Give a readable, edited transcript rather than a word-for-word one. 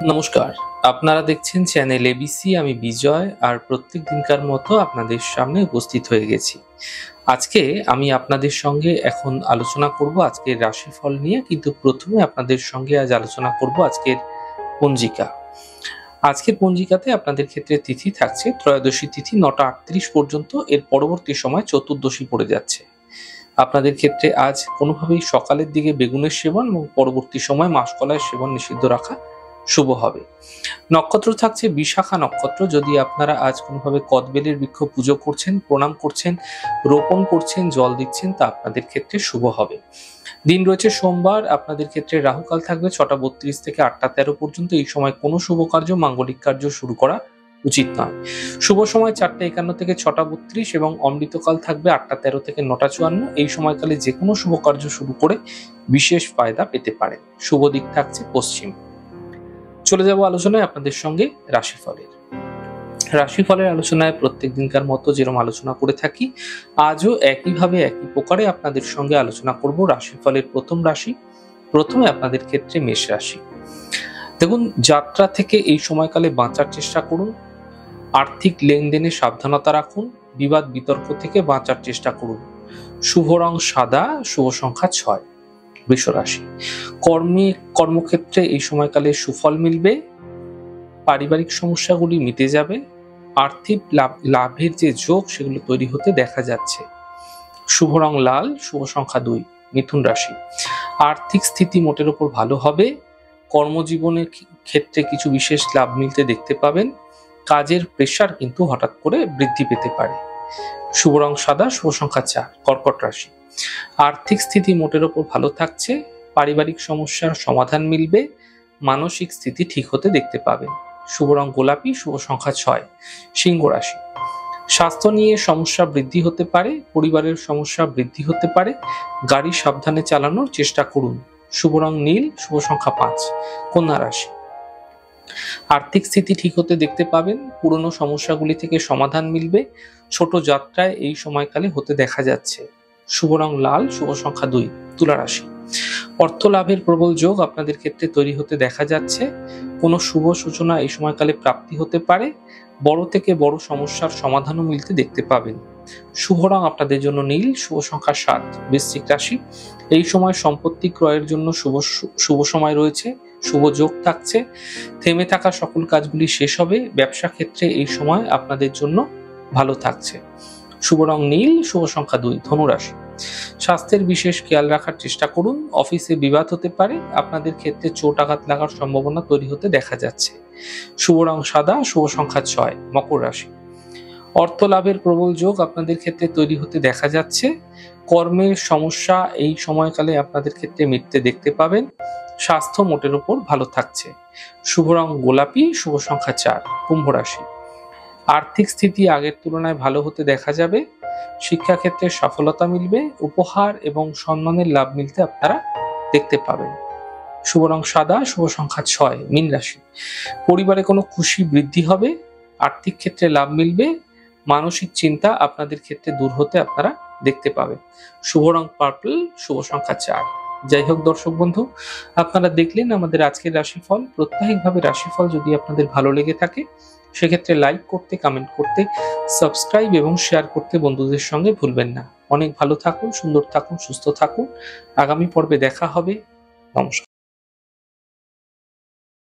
নমস্কার, আপনারা দেখছেন চ্যানেল এবিসি। আমি বিজয়, আর প্রত্যেক দিনকার মতো আপনাদের সামনে উপস্থিত হয়ে গেছি। আজকে আমি আপনাদের সঙ্গে এখন আলোচনা করব আজকের রাশিফল নিয়ে, কিন্তু প্রথমে আপনাদের সঙ্গে আজ আলোচনা করব আজকের পঞ্জিকা। আজকের পঞ্জিকাতে আপনাদের ক্ষেত্রে তিথি থাকছে ত্রয়োদশী তিথি 9টা 38 পর্যন্ত। এর পরবর্তী সময় চতুর্দশী পড়ে যাচ্ছে। আপনাদের ক্ষেত্রে আজ কোনোভাবেই সকালের দিকে বেগুনের সেবন এবং পরবর্তী সময় মাসকলাইয়ের সেবন নিষিদ্ধ রাখা শুভ হবে। নক্ষত্র থাকছে বিশাখা নক্ষত্র। যদি আপনারা আজ কোনোভাবে কদবেলের বৃক্ষ পুজো করছেন, প্রণাম করছেন, রোপণ করছেন, জল দিচ্ছেন, তা আপনাদের ক্ষেত্রে শুভ হবে। দিন রয়েছে সোমবার। আপনাদের ক্ষেত্রে রাহুকাল থাকবে 6টা 32 থেকে 8টা 13 পর্যন্ত। এই সময় কোনো শুভ কার্য, মাঙ্গলিক কার্য শুরু করা উচিত নয়। শুভ সময় 4টা 51 থেকে 6টা 32 এবং অমৃতকাল থাকবে 8টা 13 থেকে 9টা 54। এই সময়কালে যে কোনো শুভ কার্য শুরু করে বিশেষ ফায়দা পেতে পারেন। শুভ দিক থাকছে পশ্চিম। চলে যাব আলোচনায় আপনাদের সঙ্গে রাশিফলের আলোচনায় প্রত্যেক দিনকার মতো যেরকম আলোচনা করে থাকি, আজও একইভাবে একই প্রকারে আপনাদের সঙ্গে আলোচনা করব রাশিফলের প্রথম রাশি। প্রথমে আপনাদের ক্ষেত্রে মেষ রাশি। দেখুন, যাত্রা থেকে এই সময়কালে বাঁচার চেষ্টা করুন। আর্থিক লেনদেনে সাবধানতা রাখুন। বিবাদ বিতর্ক থেকে বাঁচার চেষ্টা করুন। শুভ রং সাদা, শুভ সংখ্যা 6। বৃষ রাশি। কর্মক্ষেত্রে এই সময়কালে সুফল মিলবে। পারিবারিক সমস্যাগুলি মিটে যাবে। আর্থিক লাভের যে যোগ, সেগুলো তৈরি হতে দেখা যাচ্ছে। শুভ রং লাল, শুভ সংখ্যা 2। মিথুন রাশি। আর্থিক স্থিতি মোটের উপর ভালো হবে। কর্মজীবনের ক্ষেত্রে কিছু বিশেষ লাভ মিলতে দেখতে পাবেন। কাজের প্রেসার কিন্তু হঠাৎ করে বৃদ্ধি পেতে পারে। শুভ রং সাদা, শুভ সংখ্যা 4। কর্কট রাশি। আর্থিক স্থিতি মোটের উপর ভালো থাকছে। পারিবারিক সমস্যার সমাধান মিলবে। মানসিক স্থিতি ঠিক হতে দেখতে পাবেন। শুভ রং গোলাপি, শুভ সংখ্যা 6। সিংহ রাশি। স্বাস্থ্য নিয়ে সমস্যা বৃদ্ধি হতে পারে। পরিবারের সমস্যা বৃদ্ধি হতে পারে। গাড়ি সাবধানে চালানোর চেষ্টা করুন। শুভ রং নীল, শুভ সংখ্যা 5। কন্যা রাশি। আর্থিক স্থিতি ঠিক হতে দেখতে পাবেন। পুরনো সমস্যাগুলি থেকে সমাধান মিলবে। ছোট যাত্রায় এই সময়কালে হতে দেখা যাচ্ছে। শুভ রং লাল, শুভ সংখ্যা 2। তুলা রাশি। অর্থ লাভের প্রবল যোগ আপনাদের ক্ষেত্রে তৈরি হতে দেখা যাচ্ছে। কোনো শুভ সূচনা এই সময়কালে প্রাপ্তি হতে পারে। বড় থেকে বড় সমস্যার সমাধানও মিলতে দেখতে পাবেন। শুভ রং আপনাদের জন্য নীল, শুভ সংখ্যা 7। বৃশ্চিক রাশি। এই সময় সম্পত্তি ক্রয়ের জন্য শুভ সময় রয়েছে। শুভ যোগ থাকছে। থেমে থাকা সকল কাজগুলি শেষ হবে। ব্যবসা ক্ষেত্রে এই সময় আপনাদের জন্য ভালো থাকছে। শুভ রং নীল, শুভ সংখ্যা 2। ধনুরাশি। স্বাস্থ্যের বিশেষ খেয়াল রাখার চেষ্টা করুন। অফিসে বিবাদ হতে পারে। আপনাদের ক্ষেত্রে চোট আঘাত লাগার সম্ভাবনা তৈরি হতে দেখা যাচ্ছে। শুভ রং সাদা, শুভ সংখ্যা 6। মকর রাশি। অর্থ লাভের প্রবল যোগ আপনাদের ক্ষেত্রে তৈরি হতে দেখা যাচ্ছে। কর্মের সমস্যা এই সময়কালে আপনাদের ক্ষেত্রে মিটতে দেখতে পাবেন। স্বাস্থ্য মোটের উপর ভালো থাকছে। শুভ রং গোলাপি, শুভ সংখ্যা 4। কুম্ভ রাশি। আর্থিক স্থিতি আগের তুলনায় ভালো হতে দেখা যাবে। শিক্ষাক্ষেত্রে সফলতা মিলবে। উপহার এবং সম্মানের লাভ মিলতে আপনারা দেখতে পাবেন। শুভ রং সাদা, শুভ সংখ্যা 6। মীন রাশি। পরিবারে কোনো খুশি বৃদ্ধি হবে। আর্থিক ক্ষেত্রে লাভ মিলবে। মানসিক চিন্তা আপনাদের ক্ষেত্রে দূর হতে আপনারা দেখতে পাবেন। শুভ রং পার্পল, শুভ সংখ্যা 4। যাই হোক দর্শক বন্ধু, আপনারা দেখলেন আমাদের আজকের রাশিফল। প্রত্যাহিকভাবে রাশিফল যদি আপনাদের ভালো লেগে থাকে, সেক্ষেত্রে লাইক করতে, কমেন্ট করতে, সাবস্ক্রাইব এবং শেয়ার করতে বন্ধুদের সঙ্গে ভুলবেন না। অনেক ভালো থাকুন, সুন্দর থাকুন, সুস্থ থাকুন। আগামী পর্বে দেখা হবে। নমস্কার।